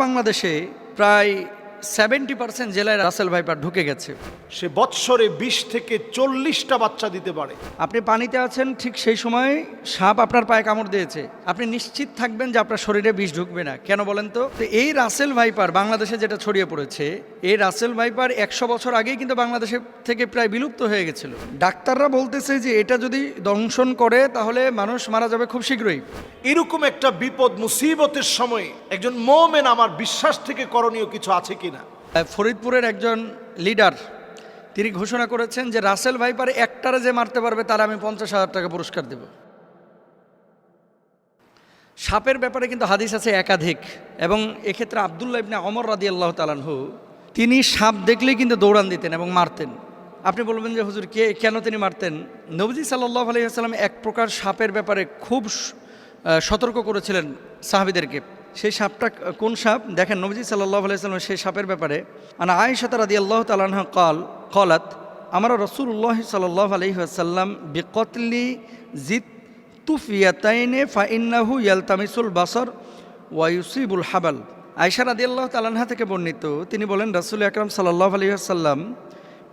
বাংলাদেশে প্রায় 70% জেলায় রাসেল ভাইপার ঢুকে গেছে। সে বৎসরে 20 থেকে 40টা বাচ্চা দিতে পারে। আপনি পানিতে আছেন, ঠিক সেই সময় সাপ আপনার পায়ে কামড় দিয়েছে, আপনি নিশ্চিত থাকবেন যে আপনার শরীরে বিষ ঢুকবে না। কেন বলেন তো? এই রাসেল ভাইপার বাংলাদেশে যেটা ছড়িয়ে পড়েছে, এই রাসেল ভাইপার 100 বছর আগেই কিন্তু বাংলাদেশে থেকে প্রায় বিলুপ্ত হয়ে গেছিল। ডাক্তাররা বলতেছে যে এটা যদি দংশন করে তাহলে মানুষ মারা যাবে খুব শীঘ্রই। এরকম একটা বিপদ মুসিবতের সময় একজন মুমিন আমার বিশ্বাস থেকে করণীয় কিছু আছে কিনা? ফরিদপুরের একজন লিডার তিনি ঘোষণা করেছেন যে রাসেল ভাইপার একটারে যে মারতে পারবে তার আমি 50,000 টাকা পুরস্কার দেব। সাপের ব্যাপারে কিন্তু হাদিস আছে একাধিক, এবং এক্ষেত্রে আব্দুল্লাহ ইবনে ওমর রাদিয়াল্লাহু তাআলা আনহু তিনি সাপ দেখলেই কিন্তু দৌড়ান দিতেন এবং মারতেন। আপনি বলবেন যে হুজুর কেন তিনি মারতেন? নবীজি সাল্লাল্লাহু আলাইহি ওয়াসাল্লাম এক প্রকার সাপের ব্যাপারে খুব সতর্ক করেছিলেন সাহাবীদেরকে। সেই সাপটা কোন সাপ দেখেন, নবীজি সাল্লাল্লাহু আলাইহি ওয়াসাল্লাম সেই সাপের ব্যাপারে আনা আয়েশা রাদিয়াল্লাহু তাআলা আনহা قالت আমারা রাসূলুল্লাহ সাল্লাল্লাহু আলাইহি ওয়াসাল্লাম বিকতলি জিত তুফিয়াতাইনে ফাইন্নাহু ইয়ালতামিসুল বাসর ওয়া ইউসিবুল হাবাল। আয়েশা রাদিয়াল্লাহু তাআলা আনহা থেকে বর্ণিত, তিনি বলেন রাসূল আকরাম সাল্লাল্লাহু আলাইহি ওয়াসাল্লাম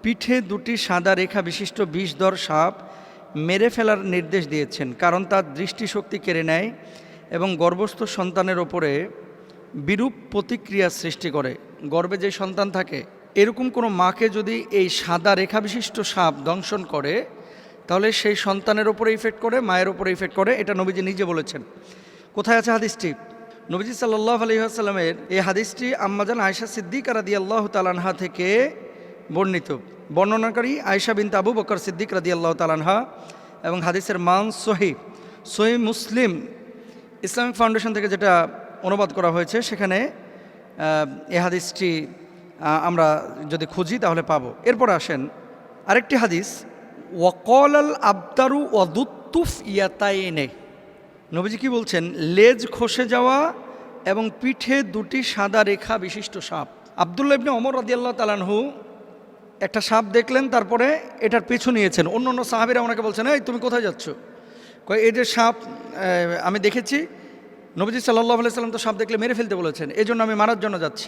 পিঠে দুটি সাদা রেখা বিশিষ্ট বিষধর সাপ মেরে ফেলার নির্দেশ দিয়েছেন, কারণ তার দৃষ্টিশক্তি কেড়ে নেয় এবং গর্ভস্থ সন্তানের ওপরে বিরূপ প্রতিক্রিয়া সৃষ্টি করে। গর্ভে যে সন্তান থাকে এরকম কোনো মাকে যদি এই সাদা রেখা বিশিষ্ট সাপ দংশন করে তাহলে সেই সন্তানের ওপরে ইফেক্ট করে, মায়ের ওপরে ইফেক্ট করে। এটা নবীজি নিজে বলেছেন। কোথায় আছে হাদিসটি? নবীজি সাল্লাল্লাহু আলাইহি ওয়াসাল্লামের এই হাদিসটি আম্মাজান আয়েশা সিদ্দিকা রাদিয়াল্লাহু তাআলা আনহা থেকে বর্ণিত। বর্ণনাকারী আয়েশা বিনতে আবু বকর সিদ্দিক রাদিয়াল্লাহু তাআলা আনহা, এবং হাদিসের মান সহিহ মুসলিম ইসলামিক ফাউন্ডেশন থেকে যেটা অনুবাদ করা হয়েছে সেখানে এই হাদিসটি আমরা যদি খুঁজি তাহলে পাবো। এরপর আসেন আরেকটি হাদিস, ওয়াকলাল আবতারু ওয়াদুত্তুফ ইয়াতাইনে। নবীজি কি বলছেন? লেজ খসে যাওয়া এবং পিঠে দুটি সাদা রেখা বিশিষ্ট সাপ। আব্দুল্লাহ ইবনে ওমর রাদিয়াল্লাহু তাআলা আনহু একটা সাপ দেখলেন, তারপরে এটার পিছু নিয়েছেন। অন্য সাহাবীরা ওনাকে বলছেন, এই তুমি কোথায় যাচ্ছ? এই যে সাপ আমি দেখেছি, নবীজি সাল্লাল্লাহু আলাইহি ওয়াসাল্লাম তো সাপ দেখলে মেরে ফেলতে বলেছেন, এই জন্য আমি মারার জন্য যাচ্ছি।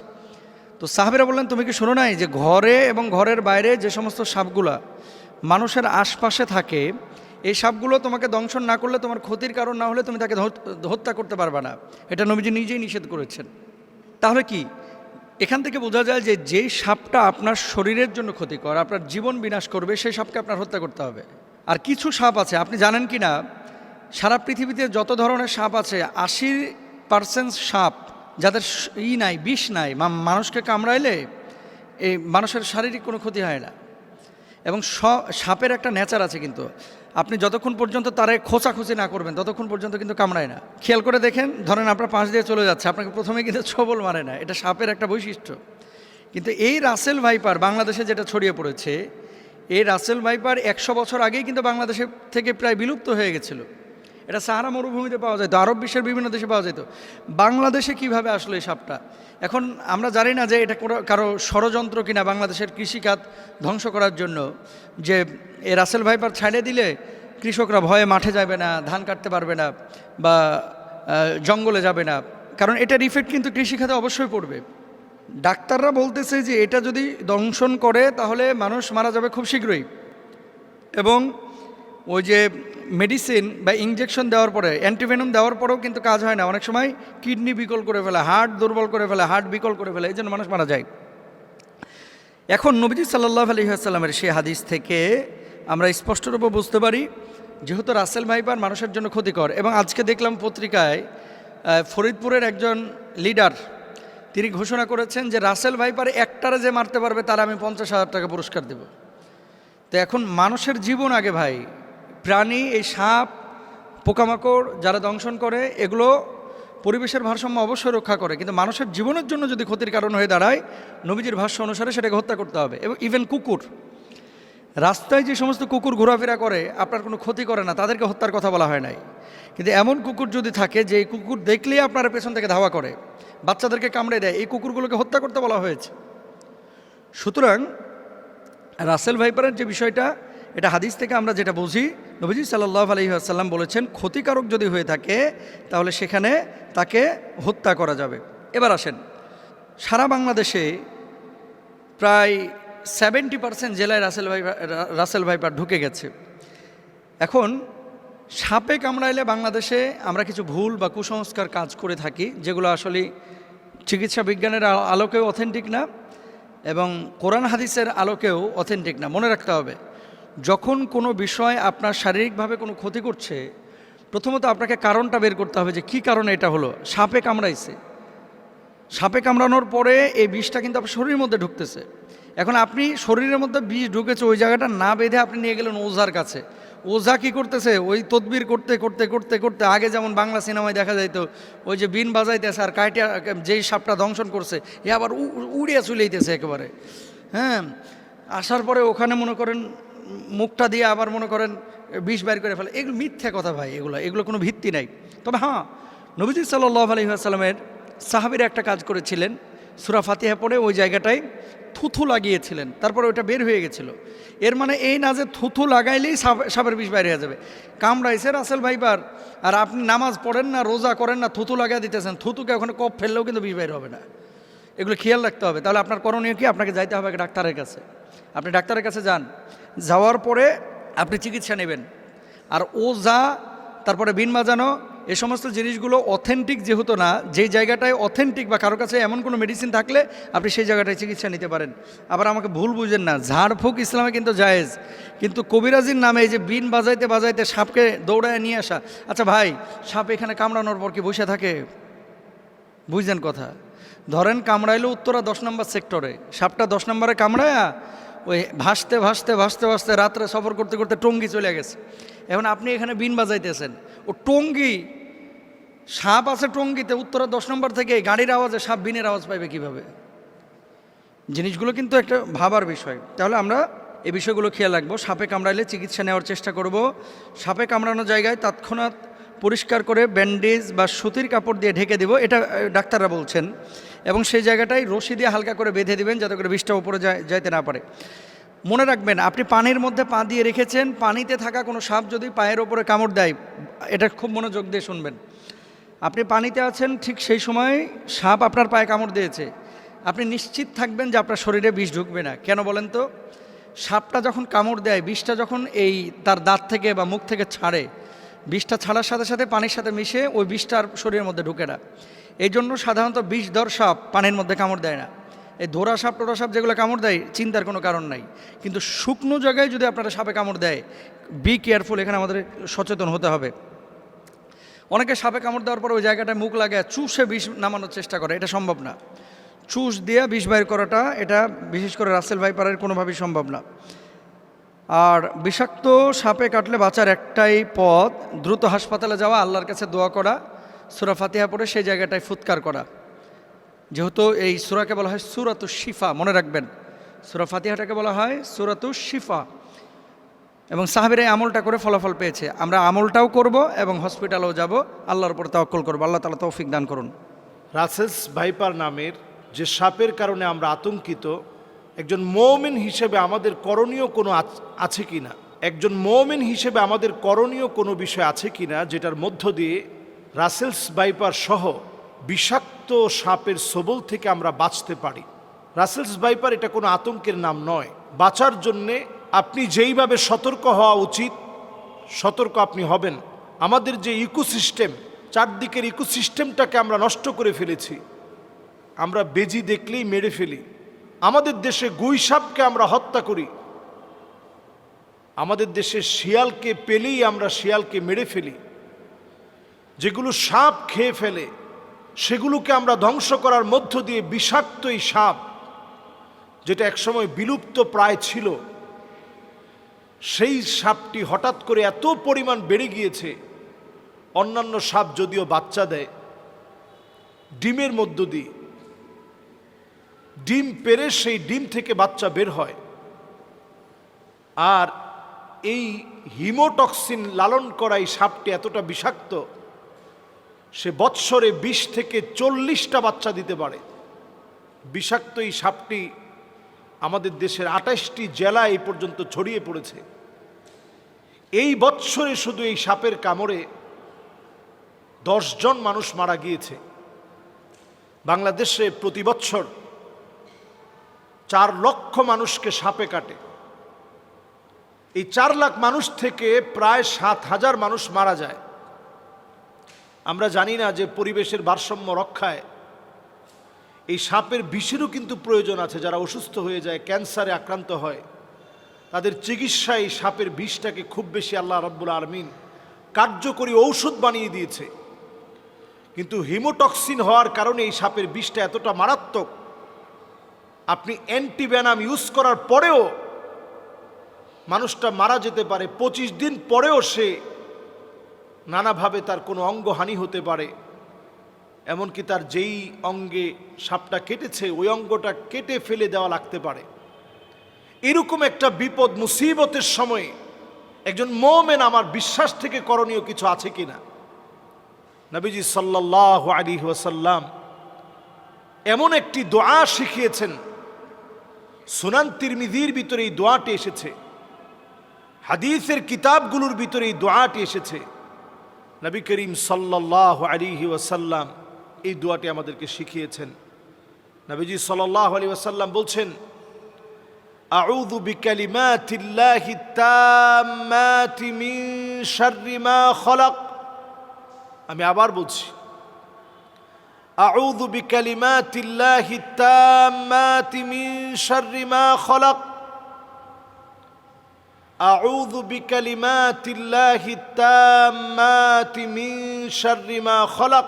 তো সাহাবীরা বললেন, তুমি কি শোনো নাই যে ঘরে এবং ঘরের বাইরে যে সমস্ত সাপগুলা মানুষের আশপাশে থাকে, এই সাপগুলো তোমাকে দংশন না করলে, তোমার ক্ষতির কারণ না হলে তুমি তাকে হত্যা করতে পারবে না। এটা নবীজি নিজেই নিষেধ করেছেন। তাহলে কি এখান থেকে বোঝা যায় যে যেই সাপটা আপনার শরীরের জন্য ক্ষতিকর, আপনার জীবন বিনাশ করবে, সেই সাপকে আপনার হত্যা করতে হবে। আর কিছু সাপ আছে, আপনি জানেন কি না, সারা পৃথিবীতে যত ধরনের সাপ আছে 80% সাপ যাদের নাই, বিষ নাই, মানুষকে কামড়াইলে এই মানুষের শারীরিক কোনো ক্ষতি হয় না। এবং সাপের একটা নেচার আছে, কিন্তু আপনি যতক্ষণ পর্যন্ত তারে খোঁচাখুচি না করবেন ততক্ষণ পর্যন্ত কিন্তু কামড়ায় না। খেয়াল করে দেখেন, ধরেন আপনার পাশ দিয়ে চলে যাচ্ছে, আপনাকে প্রথমে কিন্তু ছবল মারে না, এটা সাপের একটা বৈশিষ্ট্য। কিন্তু এই রাসেল ভাইপার বাংলাদেশে যেটা ছড়িয়ে পড়েছে, এই রাসেল ভাইপার 100 বছর আগেই কিন্তু বাংলাদেশে থেকে প্রায় বিলুপ্ত হয়ে গেছিল। এটা সাহারা মরুভূমিতে পাওয়া যেত, আরব বিশ্বের বিভিন্ন দেশে পাওয়া যেত। বাংলাদেশে কিভাবে আসলো এই সাপটা? এখন আমরা জানি না যে এটা কারো ষড়যন্ত্র কিনা বাংলাদেশের কৃষিখাত ধ্বংস করার জন্য, যে এই রাসেল ভাইপার ছাড়িয়ে দিলে কৃষকরা ভয়ে মাঠে যাবে না, ধান কাটতে পারবে না, বা জঙ্গলে যাবে না, কারণ এটার ইফেক্ট কিন্তু কৃষিখাতে অবশ্যই পড়বে। ডাক্তাররা বলতেছে যে এটা যদি দংশন করে তাহলে মানুষ মারা যাবে খুব শীঘ্রই, এবং ওই যে মেডিসিন বা ইঞ্জেকশন দেওয়ার পরে, অ্যান্টিভেনম দেওয়ার পরেও কিন্তু কাজ হয় না। অনেক সময় কিডনি বিকল করে ফেলে, হার্ট দুর্বল করে ফেলে, হার্ট বিকল করে ফেলে, এই জন্য মানুষ মারা যায়। এখন নবীজি সাল্লাল্লাহু আলাইহি ওয়াসাল্লামের সেই হাদিস থেকে আমরা স্পষ্টরূপে বুঝতে পারি যেহেতু রাসেল ভাইপার মানুষের জন্য ক্ষতিকর। এবং আজকে দেখলাম পত্রিকায় ফরিদপুরের একজন লিডার তিনি ঘোষণা করেছেন যে রাসেল ভাইপার একটারে যে মারতে পারবে তার আমি 50,000 টাকা পুরস্কার দেব। তো এখন মানুষের জীবন আগে ভাই, প্রাণী, এই সাপ, পোকামাকড় যারা দংশন করে এগুলো পরিবেশের ভারসাম্য অবশ্যই রক্ষা করে, কিন্তু মানুষের জীবনের জন্য যদি ক্ষতির কারণ হয়ে দাঁড়ায়, নবীজির ভাষ্য অনুসারে সেটাকে হত্যা করতে হবে। এবং ইভেন কুকুর, রাস্তায় যে সমস্ত কুকুর ঘোরাফেরা করে আপনার কোনো ক্ষতি করে না, তাদেরকে হত্যার কথা বলা হয় নাই। কিন্তু এমন কুকুর যদি থাকে যে এই কুকুর দেখলেই আপনার পেছন থেকে ধাওয়া করে, বাচ্চাদেরকে কামড়ে দেয়, এই কুকুরগুলোকে হত্যা করতে বলা হয়েছে। সুতরাং রাসেল ভাইপারের যে বিষয়টা, এটা হাদিস থেকে আমরা যেটা বুঝি, নবীজি সাল্লাল্লাহু আলাইহি ওয়াসাল্লাম বলেছেন ক্ষতিকারক যদি হয়ে থাকে তাহলে সেখানে তাকে হত্যা করা যাবে। এবার আসেন সারা বাংলাদেশে প্রায় 70% জেলায় রাসেল ভাইপার ঢুকে গেছে। এখন সাপে কামড়াইলে বাংলাদেশে আমরা কিছু ভুল বা কুসংস্কার কাজ করে থাকি, যেগুলো আসলে চিকিৎসা বিজ্ঞানের আলোকেও অথেন্টিক না এবং কোরআন হাদিসের আলোকেও অথেন্টিক না। মনে রাখতে হবে, যখন কোনো বিষয় আপনার শারীরিকভাবে কোনো ক্ষতি করছে, প্রথমত আপনাকে কারণটা বের করতে হবে যে কী কারণে এটা হলো। সাপে কামড়াইছে, সাপে কামড়ানোর পরে এই বিষটা কিন্তু আপনার শরীরের মধ্যে ঢুকতেছে। এখন আপনি শরীরের মধ্যে বিষ ঢুকেছে, ওই জায়গাটা না বেঁধে আপনি নিয়ে গেলেন ওঝার কাছে। ওঝা কি করতেছে, ওই তদবির করতে করতে করতে করতে আগে যেমন বাংলা সিনেমায় দেখা যাইতো, ওই যে বিন বাজাইতেছে আর কাইটিয়া যেই সাপটা দংশন করছে এ আবার উড়িয়া চুলাইতেছে একেবারে। হ্যাঁ, আসার পরে ওখানে মনে করেন মুখটা দিয়ে আবার মনে করেন বিষ বাইর করে ফেলে। এগুলো মিথ্যা কথা ভাই, এগুলো কোনো ভিত্তি নাই। তবে হ্যাঁ, নবীজি সাল্লাল্লাহু আলাইহি ওয়াসাল্লামের সাহাবীরা একটা কাজ করেছিলেন, সূরা ফাতিহা পড়ে ওই জায়গাটায় থুথু লাগিয়েছিলেন, তারপরে ওটা বের হয়ে গেছিল। এর মানে এই না যে থুথু লাগাইলেই সাপের বিষ বাইরে হয়ে যাবে। কামড়াইছে রাসেল ভাইপার আর আপনি নামাজ পড়েন না, রোজা করেন না, থুথু লাগিয়ে দিতেছেন, থুতুকে ওখানে কপ ফেললেও কিন্তু বিষ বাইর হবে না। এগুলো খেয়াল রাখতে হবে। তাহলে আপনার করণীয় কি? আপনাকে যাইতে হবে ডাক্তারের কাছে। আপনি ডাক্তারের কাছে যান, যাওয়ার পরে আপনি চিকিৎসা নেবেন। আর ওঝা, তারপরে বিন বাজানো, এ সমস্ত জিনিসগুলো অথেন্টিক যেহেতু না, যেই জায়গাটায় অথেন্টিক বা কারো কাছে এমন কোনো মেডিসিন থাকলে আপনি সেই জায়গাটায় চিকিৎসা নিতে পারেন। আবার আমাকে ভুল বুঝেন না, ঝাড়ফুঁক ইসলামে কিন্তু জায়েজ, কিন্তু কবিরাজির নামে এই যে বিন বাজাইতে বাজাইতে সাপকে দৌড়ায় নিয়ে আসা। আচ্ছা ভাই, সাপ এখানে কামড়ানোর পর কি বসে থাকে? বুঝলেন কথা? ধরেন কামড়াইলো উত্তরা 10 নম্বর সেক্টরে, সাপটা 10 নম্বরে কামড়ায়া ওই ভাসতে ভাসতে ভাসতে ভাসতে রাত্রে সফর করতে করতে টঙ্গী চলে গেছে। এখন আপনি এখানে বিন বাজাইতেছেন, ও টঙ্গী, সাপ আছে টঙ্গীতে, উত্তরা 10 নম্বর থেকে গাড়ির আওয়াজে সাপ বিনের আওয়াজ পাইবে কিভাবে? জিনিসগুলো কিন্তু একটা ভাবার বিষয়। তাহলে আমরা এই বিষয়গুলো খেয়াল রাখবো। সাপে কামড়াইলে চিকিৎসা নেওয়ার চেষ্টা করব। সাপে কামড়ানো জায়গায় তৎক্ষণাৎ পরিষ্কার করে ব্যান্ডেজ বা সুতির কাপড় দিয়ে ঢেকে দেব, এটা ডাক্তাররা বলছেন। এবং সেই জায়গাটায় রশি দিয়ে হালকা করে বেঁধে দিবেন যাতে করে বিষটা উপরে যাইতে না পারে। মনে রাখবেন, আপনি পানির মধ্যে পা দিয়ে রেখেছেন, পানিতে থাকা কোনো সাপ যদি পায়ের ওপরে কামড় দেয়, এটা খুব মনোযোগ দিয়ে শুনবেন। আপনি পানিতে আছেন, ঠিক সেই সময় সাপ আপনার পায়ে কামড় দিয়েছে, আপনি নিশ্চিত থাকবেন যে আপনার শরীরে বিষ ঢুকবে না। কেন বলেন তো? সাপটা যখন কামড় দেয়, বিষটা যখন এই তার দাঁত থেকে বা মুখ থেকে ছাড়ে, বিষটা ছাড়ার সাথে সাথে পানির সাথে মিশে ওই বিষটার শরীরের মধ্যে ঢুকে না। এই জন্য সাধারণত বিষধর সাপ পানির মধ্যে কামড় দেয় না। এই ধরা সাপ টোরা সাপ যেগুলো কামড় দেয়, চিন্তার কোনো কারণ নাই। কিন্তু শুকনো জায়গায় যদি আপনারা সাপে কামড় দেয়, বি কেয়ারফুল, এখানে আমাদের সচেতন হতে হবে। অনেকে সাপে কামড় দেওয়ার পর ওই জায়গাটায় মুখ লাগে চুষে বিষ নামানোর চেষ্টা করে, এটা সম্ভব না। চুষ দিয়ে বিষ বাইর করাটা, এটা বিশেষ করে রাসেল ভাইপারের কোনোভাবেই সম্ভব না। আর বিষাক্ত সাপে কাটলে বাঁচার একটাই পথ, দ্রুত হাসপাতালে যাওয়া, আল্লাহর কাছে দোয়া করা, সূরা ফাতিহা পড়ে সেই জায়গাটায় ফুৎকার করা। যেহেতু এই সূরাকে বলা হয় সূরাতুশ শিফা, মনে রাখবেন, সূরা ফাতিহাটাকে বলা হয় সূরাতুশ শিফা। এবং সাহাবীরা এই আমলটা করে ফলাফল পেয়েছে। আমরা আমলটাও করব এবং হসপিটালেও যাব, আল্লাহর উপর তাওয়াক্কুল করব। আল্লাহ তাআলা তৌফিক দান করুন। রাসেলস ভাইপার নামের যে সাপের কারণে আমরা আতঙ্কিত, একজন মুমিন হিসেবে আমাদের করণীয় কোনো আছে কি না, একজন মুমিন হিসেবে আমাদের করণীয় কোনো বিষয় আছে কি না, যেটার মধ্য দিয়ে রাসেলস ভাইপার সহ বিষাক্ত সাপের ছোবল থেকে আমরা বাঁচতে পারি। রাসেলস ভাইপার এটা কোনো আতঙ্কের নাম নয়। বাঁচার জন্যে আপনি যেইভাবে সতর্ক হওয়া উচিত, সতর্ক আপনি হবেন। আমাদের যে ইকোসিস্টেম, চারদিকের ইকোসিস্টেমটাকে আমরা নষ্ট করে ফেলেছি। আমরা বেজি দেখলেই মেরে ফেলি। আমাদের দেশে গুই সাপকে আমরা হত্যা করি। আমাদের দেশে শিয়ালকে পেলেই আমরা শিয়ালকে মেরে ফেলি। যেগুলো সাপ খেয়ে ফেলে সেগুলোকে আমরা ধ্বংস করার মধ্য দিয়ে বিষাক্ত এই সাপ, যেটা একসময় বিলুপ্ত প্রায় ছিল, সেই সাপটি হঠাৎ করে এত পরিমাণ বেড়ে গিয়েছে। অন্যান্য সাপ যদিও বাচ্চা দেয় ডিমের মধ্য দিয়ে, ডিম পেড়ে সেই ডিম থেকে বাচ্চা বের হয়। আর এই হিমোটক্সিন লালন করা এই সাপটি এতটা বিষাক্ত, সে বৎসরে 20 থেকে 40টা বাচ্চা দিতে পারে। বিষাক্ত এই সাপটি আমাদের দেশের 28টি জেলায় এই পর্যন্ত ছড়িয়ে পড়েছে। এই বৎসরে শুধু এই সাপের কামড়ে 10 জন মানুষ মারা গিয়েছে। বাংলাদেশে প্রতি বছর 4 লক্ষ মানুষকে সাপে কাটে। এই 4 লাখ মানুষ থেকে প্রায় 7,000 মানুষ মারা যায়। আমরা জানি না যে পরিবেশের ভারসাম্য রক্ষায় এই সাপের বিষেরও কিন্তু প্রয়োজন আছে। যারা অসুস্থ হয়ে যায়, ক্যান্সারে আক্রান্ত হয়, তাদের চিকিৎসায় এই সাপের বিষটাকে খুব বেশি আল্লাহ রাব্বুল আলামিন কার্যকরী ঔষধ বানিয়ে দিয়েছে। কিন্তু হিমোটক্সিন হওয়ার কারণে এই সাপের বিষটা এতটা মারাত্মক, আপনি অ্যান্টিভেনাম ইউজ করার পরেও মানুষটা মারা যেতে পারে। 25 দিন পরেও সে নানাভাবে তার কোনো অঙ্গহানি হতে পারে। এমনকি তার যেই অঙ্গে সাপটা কেটেছে ওই অঙ্গটা কেটে ফেলে দেওয়া লাগতে পারে। এরকম একটা বিপদ মুসিবতের সময়ে একজন মুমিন আমার বিশ্বাস থেকে করণীয় কিছু আছে কিনা? নবীজি সাল্লাল্লাহু আলাইহি ওয়াসাল্লাম এমন একটি দোয়া শিখিয়েছেন, সুনান তিরমিজির ভিতরে এই দোয়াটি এসেছে, হাদিসের কিতাবগুলোর ভিতরে এই দোয়াটি এসেছে। নবী করিম সাল্লাল্লাহু আলাইহি ওয়াসাল্লাম এই দোয়াটি আমাদেরকে শিখিয়েছেন। নবীজি সাল্লাল্লাহু আলাইহি ওয়াসাল্লাম বলছেন, আউযু বিকালিমাতিল্লাহি তাম্মাতি মিন শাররি মা খলাক। আমি আবার বলছি, আউযু বিকালিমাতিল্লাহি তাম্মাতি মিন শাররি মা খলাক। আউযু বিকালিমাতিল্লাহি তাম্মাতি মিন শাররি মা খলাক।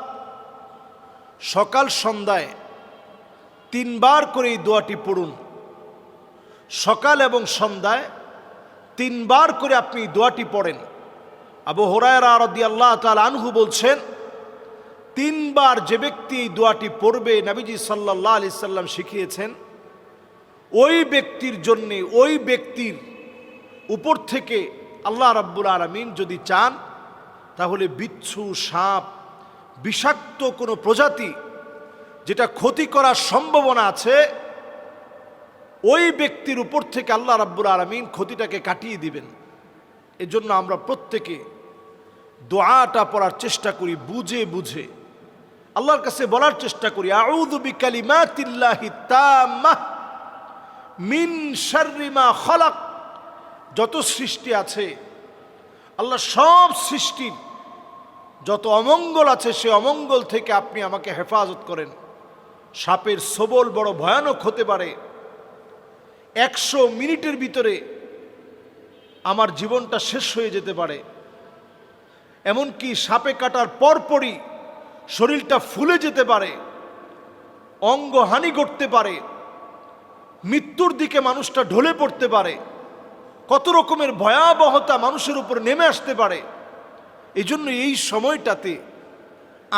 সকাল সন্ধ্যায় 3 বার করে এই দোয়াটি পড়ুন। সকাল এবং সন্ধ্যায় 3 বার করে আপনি দোয়াটি পড়েন। আবু হুরায়রা রাদিয়াল্লাহু তাআলা আনহু বলছেন, 3 বার যে ব্যক্তি এই দোয়াটি পড়বে, নবীজি সাল্লাল্লাহু আলাইহি সাল্লাম শিখিয়েছেন, ওই ব্যক্তির জন্যে, ওই ব্যক্তির উপর থেকে আল্লাহ রাব্বুল আলামিন যদি চান, তাহলে বিচ্ছু, সাপ, বিষাক্ত কোনো প্রজাতি যেটা ক্ষতি করার সম্ভাবনা আছে, ওই ব্যক্তির উপর থেকে আল্লাহ রাব্বুল আলামিন ক্ষতিটাকে কাটিয়ে দিবেন। এজন্য আমরা প্রত্যেকে দোয়াটা পড়ার চেষ্টা করি, বুঝে বুঝে আল্লাহর কাছে বলার চেষ্টা করি, আউযু বিকালিমাতিল্লাহি তাম্মাহ মিন শাররি মা খলাক। যত সৃষ্টি আছে, আল্লাহ সব সৃষ্টির যত অমঙ্গল আছে, সে অমঙ্গল থেকে আপনি আমাকে হেফাজত করেন। সাপের ছোবল বড় ভয়ানক হতে পারে। 100 মিনিটের ভিতরে আমার জীবনটা শেষ হয়ে যেতে পারে। এমনকি সাপে কাটার পরপরই শরীরটা ফুলে যেতে পারে, অঙ্গহানি ঘটতে পারে, মৃত্যুর দিকে মানুষটা ঢলে পড়তে পারে, কত রকমের ভয়াবহতা মানুষের উপর নেমে আসতে পারে। এই জন্য এই সময়টাতে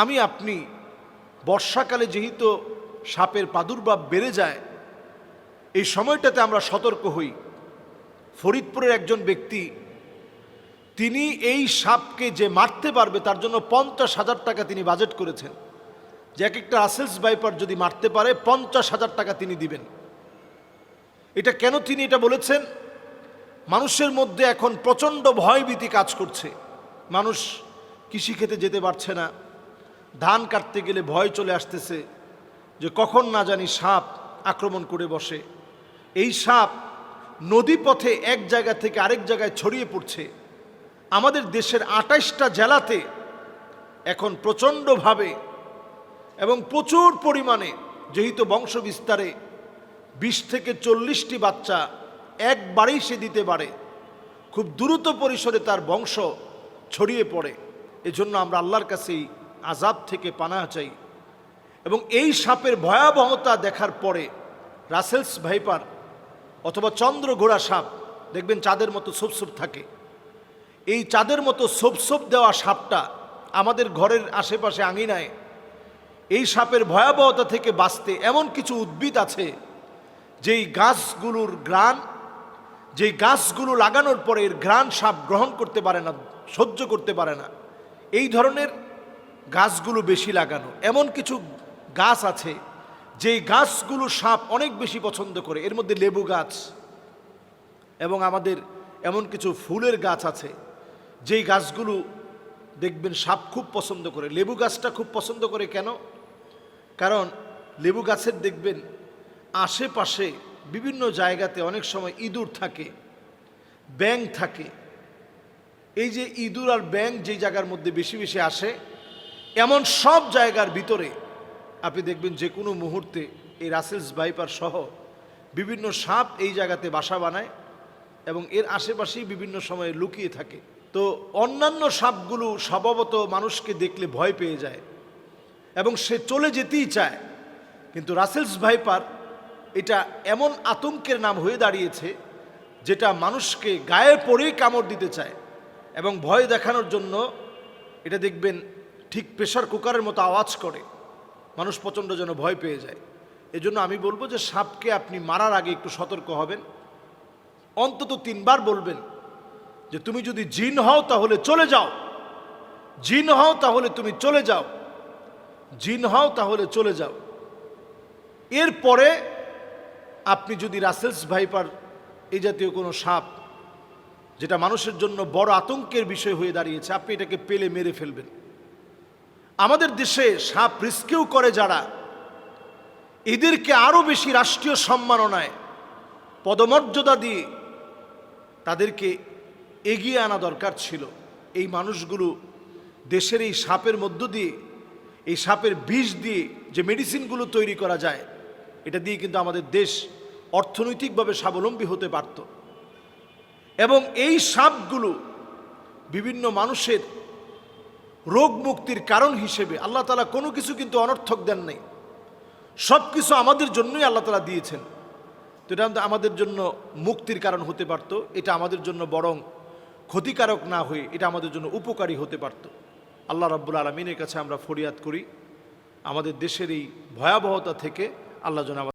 আমি আপনি, বর্ষাকালে যেহেতু সাপের প্রাদুর্ভাব বেড়ে যায়, এই সময়টাতে আমরা সতর্ক হই। ফরিদপুরের একজন ব্যক্তি, তিনি এই সাপকে যে মারতে পারবে তার জন্য 50,000 টাকা তিনি বাজেট করেছেন, যে এক একটা রাসেলস ভাইপার যদি মারতে পারে 50,000 টাকা তিনি দিবেন। এটা কেন তিনি এটা বলেছেন? মানুষের মধ্যে এখন প্রচণ্ড ভয়ভীতি কাজ করছে। মানুষ কৃষিক্ষেতে যেতে পারছে না, ধান কাটতে গেলে ভয় চলে আসতেছে যে কখন না জানি সাপ আক্রমণ করে বসে। এই সাপ নদী পথে এক জায়গা থেকে আরেক জায়গায় ছড়িয়ে পড়ছে। আমাদের দেশের 28টা জেলাতে এখন প্রচণ্ডভাবে এবং প্রচুর পরিমাণে, যেহেতু বংশ বিস্তারে 20 থেকে 40টি বাচ্চা একবারেই সে দিতে পারে, খুব দ্রুত পরিসরে তার বংশ ছড়িয়ে পড়ে। এজন্য আমরা আল্লাহর কাছে আযাব থেকে পানাহ চাই। এবং এই সাপের ভয়াবহতা দেখার পরে রাসেলস ভাইপার অথবা চন্দ্রঘোড়া সাপ, দেখবেন চাঁদের মতো ছোপ থাকে, এই চাঁদের মতো ছোপ দেওয়া সাপটা আমাদের ঘরের আশেপাশে আঙিনায়, এই সাপের ভয়াবহতা থেকে বাঁচতে এমন কিছু উদ্ভিদ আছে যেই গাছগুলোর ঘ্রাণ, যেই গাছগুলো লাগানোর পরে এর ঘ্রাণ সাপ গ্রহণ করতে পারে না, সহ্য করতে পারে না। এই ধরনের গাছগুলো বেশি লাগানো। এমন কিছু গাছ আছে যেই গাছগুলো সাপ অনেক বেশি পছন্দ করে, এর মধ্যে লেবু গাছ এবং আমাদের এমন কিছু ফুলের গাছ আছে যেই গাছগুলো দেখবেন সাপ খুব পছন্দ করে। লেবু গাছটা খুব পছন্দ করে কেন? কারণ লেবু গাছের দেখবেন আশেপাশে বিভিন্ন জায়গাতে অনেক সময় ইঁদুর থাকে, ব্যাঙ থাকে। এই যে ইঁদুর আর ব্যাঙ যে জায়গার মধ্যে বেশি বেশি আসে, এমন সব জায়গার ভিতরে আপনি দেখবেন যে কোনো মুহূর্তে এই রাসেলস ভাইপার সহ বিভিন্ন সাপ এই জায়গাতে বাসা বানায় এবং এর আশেপাশেই বিভিন্ন সময়ে লুকিয়ে থাকে। তো অন্যান্য সাপগুলো স্বভাবত মানুষকে দেখলে ভয় পেয়ে যায় এবং সে চলে যেতেই চায়, কিন্তু রাসেলস ভাইপার এটা এমন আতঙ্কের নাম হয়ে দাঁড়িয়েছে যেটা মানুষকে গায়ে পড়েই কামড় দিতে চায় এবং ভয় দেখানোর জন্য এটা দেখবেন ঠিক প্রেসার কুকারের মতো আওয়াজ করে, মানুষ প্রচণ্ড যেন ভয় পেয়ে যায়। এজন্য আমি বলবো যে সাপকে আপনি মারার আগে একটু সতর্ক হবেন, অন্তত 3 বার বলবেন যে তুমি যদি জিন হও তাহলে চলে যাও, জিন হও তাহলে তুমি চলে যাও, জিন হও তাহলে চলে যাও। এরপরে আপনি যদি রাসেলস ভাইপার এই জাতীয় কোনো সাপ যেটা মানুষের জন্য বড় আতঙ্কের বিষয় হয়ে দাঁড়িয়েছে, আপনি এটাকে পেলে মেরে ফেলবেন। আমাদের দেশে সাপ রিস্কেও করে যারা, এদেরকে আরো বেশি রাষ্ট্রীয় সম্মাননায় পদমর্যাদা দিয়ে তাদেরকে এগিয়ে আনা দরকার ছিল। এই মানুষগুলো দেশের এই সাপের মধ্য দিয়ে, এই সাপের বিষ দিয়ে যে মেডিসিনগুলো তৈরি করা যায়, এটা দিয়ে কিন্তু আমাদের দেশ অর্থনৈতিকভাবে স্বাবলম্বী হতে পারত। এবং এই সাপগুলো বিভিন্ন মানুষের রোগ মুক্তির কারণ হিসেবে আল্লাহ তাআলা কোনো কিছু কিন্তু অনর্থক দেন নাই, সব কিছু আমাদের জন্যই আল্লাহ তাআলা দিয়েছেন। তো এটা আমাদের জন্য মুক্তির কারণ হতে পারত, এটা আমাদের জন্য বরং ক্ষতিকারক না হয়ে এটা আমাদের জন্য উপকারী হতে পারত। আল্লাহ রাব্বুল আলামিনের কাছে আমরা ফরিয়াদ করি আমাদের দেশের এই ভয়াবহতা থেকে আল্লাহ যেন